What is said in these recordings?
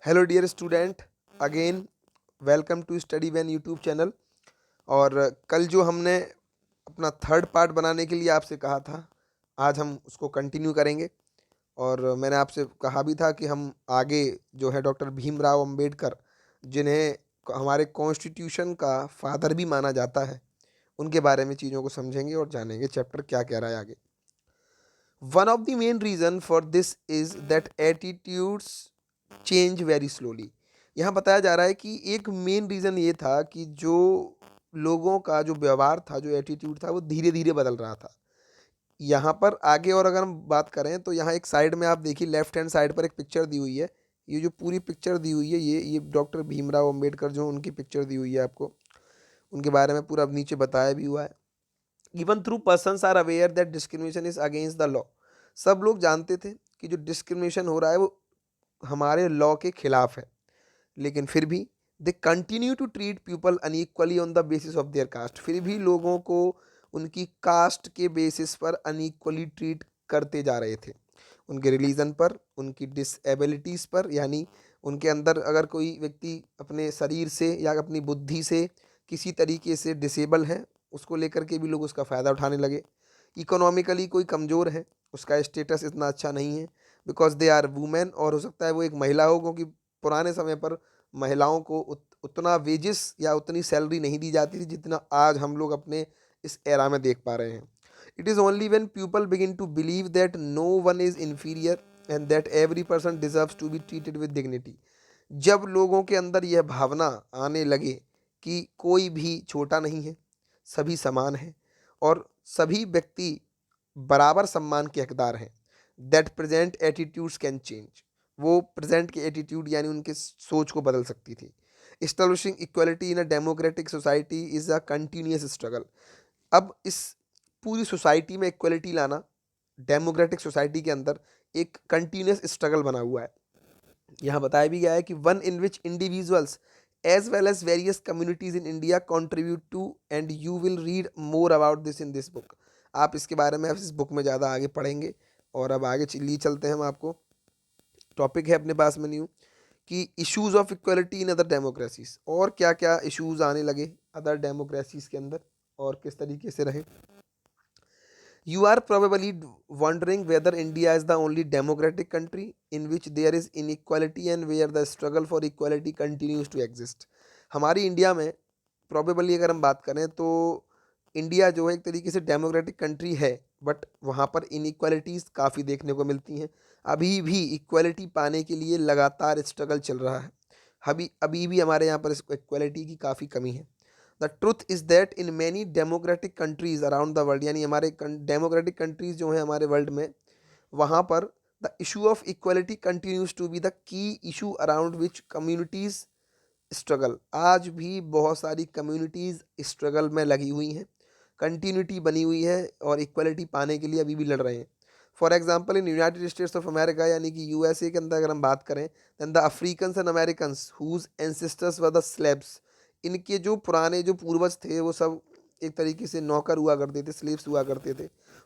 Hello dear student, again welcome to study van YouTube channel. और कल जो हमने अपना थर्ड पार्ट बनाने के लिए आपसे कहा था, आज हम उसको कंटिन्यू करेंगे। और मैंने आपसे कहा भी था कि हम आगे जो है डॉक्टर भीमराव अंबेडकर, जिन्हें हमारे कॉन्स्टिट्यूशन का फादर भी माना जाता है, उनके बारे में चीज़ों को समझेंगे और जानेंगे चैप्टर क्या कह रहा है आगे। One of the main reason for this is that attitudes change very slowly. यहाँ बताया जा रहा है कि एक मेन रीज़न ये था कि जो लोगों का जो व्यवहार था, जो एटीट्यूड था, वो धीरे धीरे बदल रहा था। यहाँ पर आगे और अगर हम बात करें तो यहाँ एक साइड में आप देखिए, लेफ्ट हैंड साइड पर एक पिक्चर दी हुई है। ये जो पूरी पिक्चर दी हुई है, ये डॉक्टर भीमराव अंबेडकर जो उनकी पिक्चर दी हुई है आपको, उनके बारे में पूरा नीचे बताया भी हुआ है। Even through persons are aware that discrimination is against the law. सब लोग जानते थे कि जो डिस्क्रिमिनेशन हो रहा है वो हमारे लॉ के खिलाफ है, लेकिन फिर भी they continue to treat people unequally on the basis of their caste. फिर भी लोगों को उनकी कास्ट के बेसिस पर अनइक्वली ट्रीट करते जा रहे थे, उनके रिलीजन पर, उनकी डिसेबिलिटीज़ पर। यानी उनके अंदर अगर कोई व्यक्ति अपने शरीर से या अपनी बुद्धि से किसी तरीके से डिसेबल है, उसको लेकर के भी लोग उसका फ़ायदा उठाने लगे। इकोनॉमिकली कोई कमज़ोर है, उसका स्टेटस इतना अच्छा नहीं है बिकॉज दे आर वुमेन, और हो सकता है वो एक महिला हो, क्योंकि पुराने समय पर महिलाओं को उतना वेजेस या उतनी सैलरी नहीं दी जाती थी जितना आज हम लोग अपने इस एरा में देख पा रहे हैं। It is only when people begin to believe that no one is inferior and that every person deserves to be treated with dignity. जब लोगों के अंदर यह भावना आने लगे कि कोई भी छोटा नहीं है, सभी समान हैं और सभी व्यक्ति बराबर सम्मान के हकदार हैं, that present attitudes can change. वो प्रेजेंट के एटीट्यूड यानी उनके सोच को बदल सकती थी। Establishing equality in a democratic society is a continuous struggle. अब इस पूरी सोसाइटी में इक्वलिटी लाना डेमोक्रेटिक सोसाइटी के अंदर एक कंटिन्यूस स्ट्रगल बना हुआ है। यहाँ बताया भी गया है कि one in which individuals as well as various communities in India contribute to, and you will read more about this in this book. आप इसके बारे में इस बुक में ज़्यादा आगे पढ़ेंगे। और अब आगे लिए चलते हैं, हम आपको टॉपिक है अपने पास में न्यू कि issues of equality in other democracies, और क्या क्या इश्यूज आने लगे अदर डेमोक्रेसीज के अंदर और किस तरीके से रहे। You are probably wondering whether India is the only democratic country in which there is inequality and where the struggle for equality continues to exist. हमारी इंडिया में प्रॉबेबली अगर हम बात करें तो इंडिया जो है एक तरीके से डेमोक्रेटिक कंट्री है, बट वहाँ पर इनइक्वालिटीज़ काफ़ी देखने को मिलती हैं। अभी भी इक्वलिटी पाने के लिए लगातार स्ट्रगल चल रहा है। अभी अभी भी हमारे यहाँ पर इक्वलिटी की काफ़ी कमी है। The truth is that in many democratic countries around the world, यानी हमारे डेमोक्रेटिक कंट्रीज़ जो हैं हमारे वर्ल्ड में, वहाँ पर the issue of equality continues to be the key issue around which communities struggle. आज भी बहुत सारी कम्युनिटीज़ स्ट्रगल में लगी हुई हैं, कंटिन्यूटी बनी हुई है और इक्वलिटी पाने के लिए अभी भी लड़ रहे हैं। For example in United States of America, यानी कि यूएसए के अंदर अगर हम बात करें, then the Africans and Americans whose ancestors were the slaves. इनके जो पुराने जो पूर्वज थे वो सब एक तरीके से नौकर हुआ करते थे, स्लेव्स हुआ करते थे,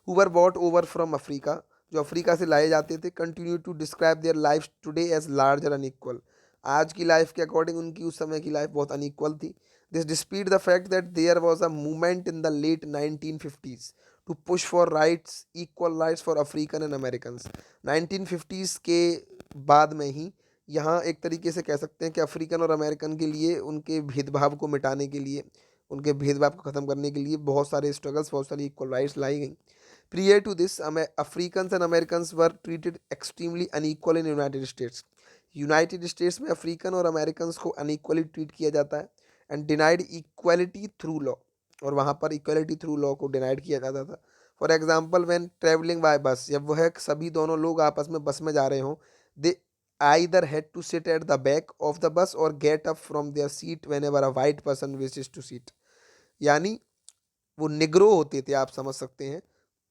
who were brought over from Africa, जो अफ्रीका से लाए जाते थे। Continue to describe their life today as largely unequal. आज की लाइफ के अकॉर्डिंग उनकी उस समय की लाइफ बहुत अनइक्वल थी। This dispute the fact that there was a movement in the late 1950s to push for rights, equal rights for African and Americans. 1950s के बाद में ही यहाँ एक तरीके से कह सकते हैं कि अफ्रीकन और अमेरिकन के लिए उनके भेदभाव को मिटाने के लिए, उनके भेदभाव को ख़त्म करने के लिए बहुत सारे स्ट्रगल्स, बहुत सारी इक्वल राइट्स लाई गई। Prior to this Africans and Americans were treated extremely unequal in United States. United States में अफ्रीकन और अमेरिकन को अनइक्वली ट्रीट किया जाता है and denied equality through law, और वहाँ पर इक्वलिटी थ्रू लॉ को डिनाइड किया जाता था। For example when travelling by bus, जब वह सभी दोनों लोग आपस में बस में जा रहे हों, दे either had to sit at the back of the bus or get up from their seat whenever a white person wishes to sit। यानी वो निग्रो होते थे, आप समझ सकते हैं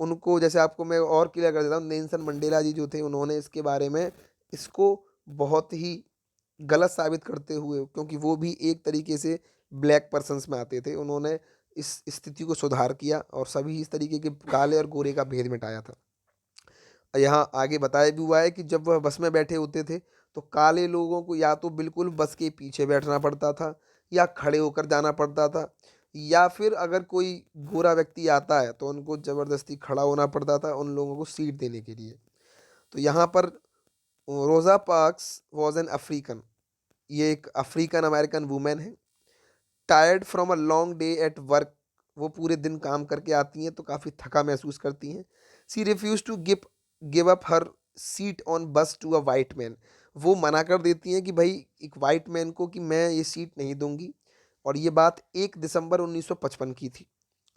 उनको। जैसे आपको मैं और क्लियर कर देता हूँ, नेल्सन मंडेला जी जो थे, उन्होंने इसके बारे में इसको बहुत ही गलत साबित करते हुए, क्योंकि वो भी एक तरीके से ब्लैक पर्सन्स में आते थे, उन्होंने इस स्थिति को सुधार किया और सभी इस तरीके के काले और गोरे का भेद मिटाया था। यहाँ आगे बताया भी हुआ है कि जब वह बस में बैठे होते थे तो काले लोगों को या तो बिल्कुल बस के पीछे बैठना पड़ता था या खड़े होकर जाना पड़ता था, या फिर अगर कोई गोरा व्यक्ति आता है तो उनको ज़बरदस्ती खड़ा होना पड़ता था उन लोगों को सीट देने के लिए। तो यहाँ पर रोज़ा पार्क्स वॉज एन अफ्रीकन, ये एक अफ्रीकन अमेरिकन वुमेन है, tired from a long day at work, वो पूरे दिन काम करके आती हैं तो काफ़ी थका महसूस करती हैं। She refuse to give up her seat on bus to a white man, वो मना कर देती हैं कि भाई एक वाइट मैन को कि मैं ये सीट नहीं दूंगी। और ये बात 1 दिसंबर 1955 की थी।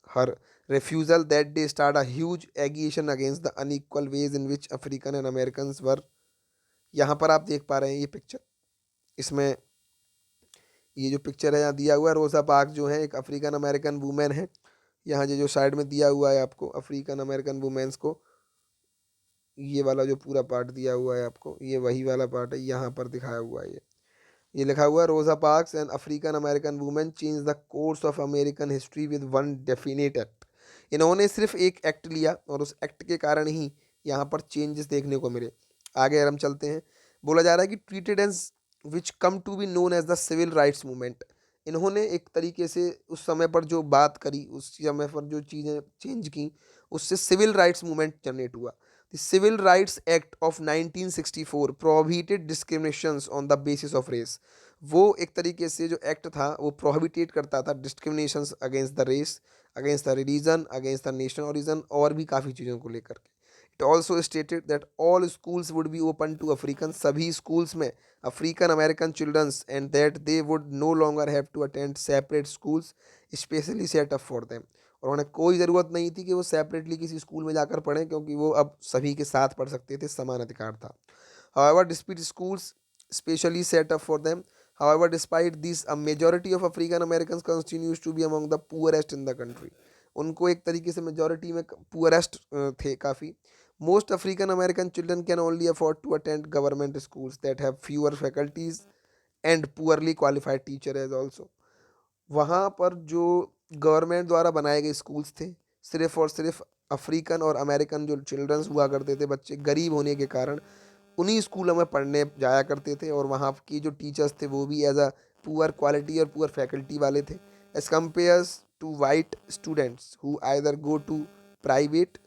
हर refusal that day start a huge agitation against the unequal ways in which African and Americans were। यहाँ पर आप देख पा रहे हैं ये पिक्चर, इसमें ये जो पिक्चर है यहाँ दिया हुआ है, रोजा पार्क जो है एक अफ्रीकन अमेरिकन वुमेन है। यहाँ जो साइड में दिया हुआ है आपको अफ्रीकन अमेरिकन वुमेन्स को, ये वाला जो पूरा पार्ट दिया हुआ है आपको, ये वही वाला पार्ट है, यहाँ पर दिखाया हुआ है ये लिखा हुआ है रोजा parks and African American women change the course of American history with one definite act. इन्होंने सिर्फ एक एक्ट लिया और उस एक्ट के कारण ही यहाँ पर चेंजेस देखने को मिले। आगे अगर हम चलते हैं, बोला जा रहा है कि treated as which come to be known as the civil rights movement. इन्होंने एक तरीके से उस समय पर जो बात करी, उस समय पर जो चीज़ें चेंज की, उससे सिविल राइट्स मूवमेंट जनरेट हुआ। The civil rights act of 1964 prohibited discriminations on the basis of race. वो एक तरीके से जो एक्ट था वो प्रोहिबिटेट करता था discriminations against the race, against the religion, against the nation origin और भी काफ़ी चीज़ों को लेकर के। It also stated that all schools would be open to African, सभी स्कूल्स में African American childrens, and that they would no longer have to attend separate schools specially set up for them. और उन्हें कोई ज़रूरत नहीं थी कि वो सेपरेटली किसी स्कूल में जाकर पढ़ें, क्योंकि वो अब सभी के साथ पढ़ सकते थे, समान अधिकार था। However, despite schools specially set up for them, however, despite this, a majority of African Americans continues to be among the poorest in the country। उनको एक तरीके से मेजोरिटी में पुअरेस्ट थे काफ़ी। Most African American children can only afford to attend government schools that have fewer faculties and poorly qualified teacher as also. वहाँ पर जो गवर्नमेंट द्वारा बनाए गए स्कूल्स थे, सिर्फ और सिर्फ अफ्रीकन और अमेरिकन जो चिल्ड्रंस हुआ करते थे, बच्चे गरीब होने के कारण उन्हीं स्कूलों में पढ़ने जाया करते थे, और वहाँ की जो टीचर्स थे वो भी एज अ पुअर क्वालिटी और पुअर फैकल्टी वाले थे, as compares to white students who either go to private.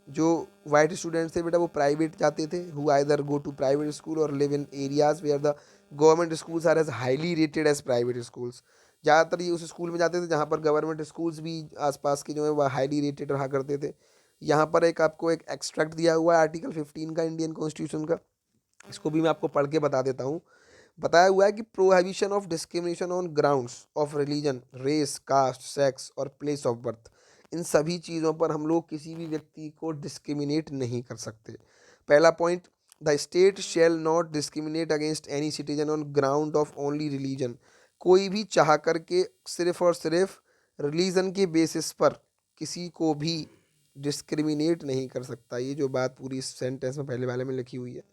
जो वाइट स्टूडेंट्स थे बेटा वो प्राइवेट जाते थे, who either go to private school और live in areas where the government schools are as highly rated as private schools. ज़्यादातर ये उस स्कूल में जाते थे जहाँ पर गवर्नमेंट स्कूल्स भी आसपास के जो है वह हाईली रेटेड रहा करते थे। यहाँ पर एक आपको एक एक्सट्रैक्ट दिया हुआ है आर्टिकल 15 का इंडियन कॉन्स्टिट्यूशन का, इसको भी मैं आपको पढ़ के बता देता हूँ। बताया हुआ है कि prohibition of discrimination on grounds of religion, race, caste, sex और प्लेस ऑफ बर्थ, इन सभी चीज़ों पर हम लोग किसी भी व्यक्ति को डिस्क्रिमिनेट नहीं कर सकते। पहला point, the state shall not discriminate against any citizen on ground of only religion. कोई भी चाह करके सिर्फ और सिर्फ रिलीजन के बेसिस पर किसी को भी डिस्क्रिमिनेट नहीं कर सकता। ये जो बात पूरी इस सेंटेंस में पहले वाले में लिखी हुई है।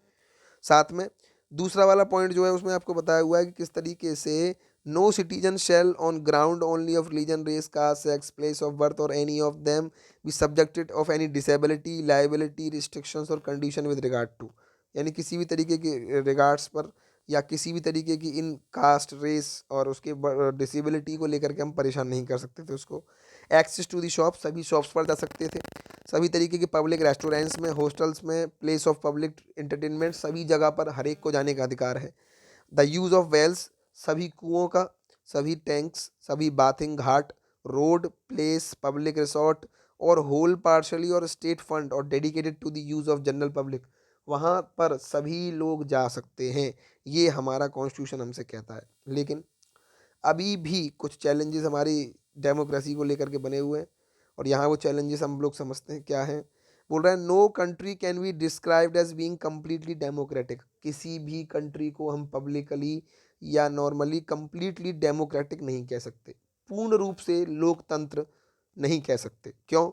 साथ में दूसरा वाला पॉइंट जो है उसमें आपको बताया हुआ है कि किस तरीके से no citizen shall on ground only of religion, race, caste, sex, place of birth और any of them be subjected of any disability, liability, restrictions और कंडीशन विद रिगार्ड टू। यानी किसी भी तरीके के रिगार्ड्स पर या किसी भी तरीके की इन कास्ट, रेस और उसके डिसेबिलिटी को लेकर के हम परेशान नहीं कर सकते थे उसको। एक्सेस टू दी शॉप, सभी शॉप्स पर जा सकते थे, सभी तरीके के पब्लिक रेस्टोरेंट्स में, हॉस्टल्स में, प्लेस ऑफ पब्लिक एंटरटेनमेंट, सभी जगह पर हर एक को जाने का अधिकार है। द यूज़ ऑफ वेल्स, सभी कुओं का, सभी टैंक्स, सभी bathing ghat, road, place, public resort और होल पार्शली और स्टेट फंड और dedicated to the use of general public, वहाँ पर सभी लोग जा सकते हैं। ये हमारा कॉन्स्टिट्यूशन हमसे कहता है। लेकिन अभी भी कुछ चैलेंजेस हमारी डेमोक्रेसी को लेकर के बने हुए हैं, और यहाँ वो चैलेंजेस हम लोग समझते हैं क्या है। बोल रहा है no country can be described as being completely democratic. किसी भी कंट्री को हम पब्लिकली या नॉर्मली कम्प्लीटली डेमोक्रेटिक नहीं कह सकते, पूर्ण रूप से लोकतंत्र नहीं कह सकते। क्यों?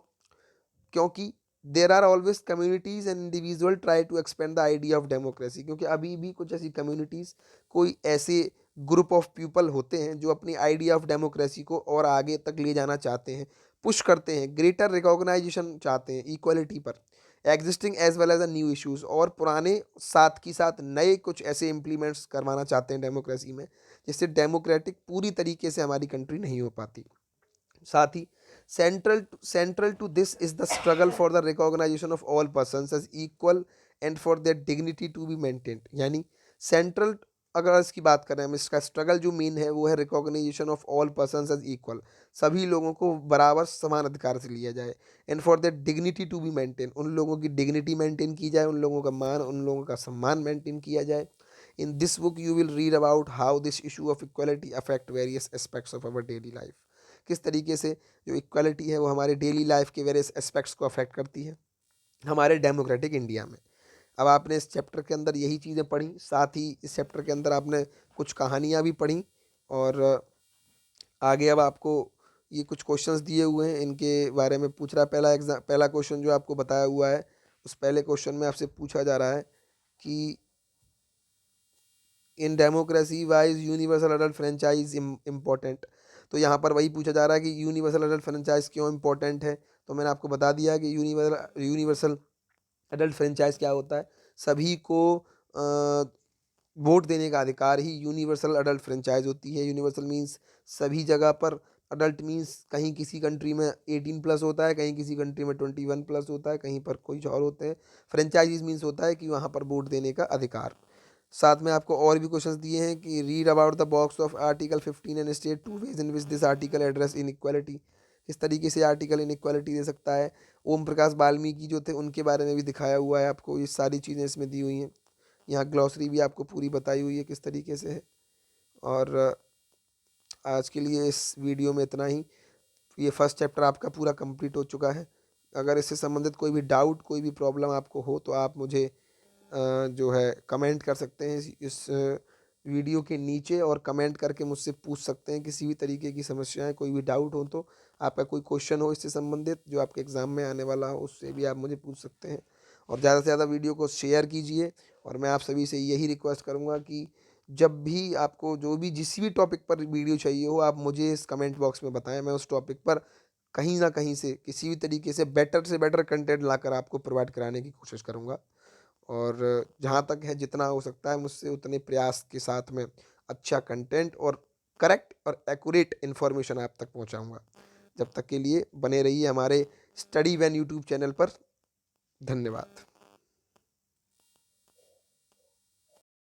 क्योंकि there are always communities and individual try to expand the idea of democracy. क्योंकि अभी भी कुछ ऐसी कम्युनिटीज़, कोई ऐसे ग्रुप ऑफ पीपल होते हैं जो अपनी आइडिया ऑफ डेमोक्रेसी को और आगे तक ले जाना चाहते हैं, पुश करते हैं, ग्रेटर रिकॉग्नाइजेशन चाहते हैं इक्वलिटी पर, existing as well as a new issues, और पुराने साथ की साथ नए कुछ ऐसे इम्प्लीमेंट्स करवाना चाहते हैं डेमोक्रेसी में जिससे डेमोक्रेटिक पूरी तरीके से हमारी कंट्री नहीं हो पाती। साथ ही central to this is the struggle for the recognition of all persons as equal and for their dignity to be maintained. यानी सेंट्रल, अगर इसकी बात करें हम, इसका स्ट्रगल जो मेन है वो है recognition of all persons as equal, सभी लोगों को बराबर समान अधिकार से लिया जाए। And for their dignity to be maintain, उन लोगों की डिग्निटी मेंटेन की जाए, उन लोगों का मान, उन लोगों का सम्मान मेंटेन किया जाए। इन this book you will read about how this issue of equality affect various aspects of our daily life. किस तरीके से जो इक्वलिटी है वो हमारे डेली लाइफ के वेरियस एस्पेक्ट्स को अफेक्ट करती है हमारे डेमोक्रेटिक इंडिया में। अब आपने इस चैप्टर के अंदर यही चीज़ें पढ़ी, साथ ही इस चैप्टर के अंदर आपने कुछ कहानियाँ भी पढ़ी, और आगे अब आपको ये कुछ क्वेश्चंस दिए हुए हैं, इनके बारे में पूछ रहा है। पहला क्वेश्चन जो आपको बताया हुआ है, उस पहले क्वेश्चन में आपसे पूछा जा रहा है कि in democracy wise universal adult franchise important. तो यहाँ पर वही पूछा जा रहा है कि यूनिवर्सल अडल्ट फ्रेंचाइज क्यों इम्पोर्टेंट है। तो मैंने आपको बता दिया कि यूनिवर्सल अडल्ट फ्रेंचाइज क्या होता है। सभी को वोट देने का अधिकार ही यूनिवर्सल अडल्ट फ्रेंचाइज होती है। यूनिवर्सल मीन्स सभी जगह पर, अडल्ट मीन्स कहीं किसी कंट्री में 18+ होता है, कहीं किसी कंट्री में 21+ होता है, कहीं पर कोई और होते हैं। फ्रेंचाइजीज मीन्स होता है कि वहाँ पर वोट देने का अधिकार। साथ में आपको और भी क्वेश्चंस दिए हैं कि read about the box of article 15 and state two ways in which this article address inequality. किस तरीके से आर्टिकल इनइक्वालिटी दे सकता है। ओम प्रकाश वाल्मीकि जो थे उनके बारे में भी दिखाया हुआ है आपको, ये सारी चीज़ें इसमें दी हुई हैं। यहाँ ग्लॉसरी भी आपको पूरी बताई हुई है किस तरीके से है। और आज के लिए इस वीडियो में इतना ही। ये फर्स्ट चैप्टर आपका पूरा कंप्लीट हो चुका है। अगर इससे संबंधित कोई भी डाउट, कोई भी प्रॉब्लम आपको हो तो आप मुझे जो है कमेंट कर सकते हैं इस वीडियो के नीचे, और कमेंट करके मुझसे पूछ सकते हैं किसी भी तरीके की समस्याएं, कोई भी डाउट हो, तो आपका कोई क्वेश्चन हो इससे संबंधित जो आपके एग्ज़ाम में आने वाला हो, उससे भी आप मुझे पूछ सकते हैं। और ज़्यादा से ज़्यादा वीडियो को शेयर कीजिए। और मैं आप सभी से यही रिक्वेस्ट करूँगा कि जब भी आपको जो भी जिस भी टॉपिक पर वीडियो चाहिए हो, आप मुझे इस कमेंट बॉक्स में बताएं। मैं उस टॉपिक पर कहीं ना कहीं से किसी भी तरीके से बेटर कंटेंट लाकर आपको प्रोवाइड कराने की कोशिश करूँगा। और जहाँ तक है, जितना हो सकता है मुझसे उतने प्रयास के साथ में अच्छा कंटेंट और करेक्ट और एक्यूरेट इन्फॉर्मेशन आप तक पहुँचाऊँगा। जब तक के लिए बने रहिए हमारे स्टडी वैन यूट्यूब चैनल पर। धन्यवाद।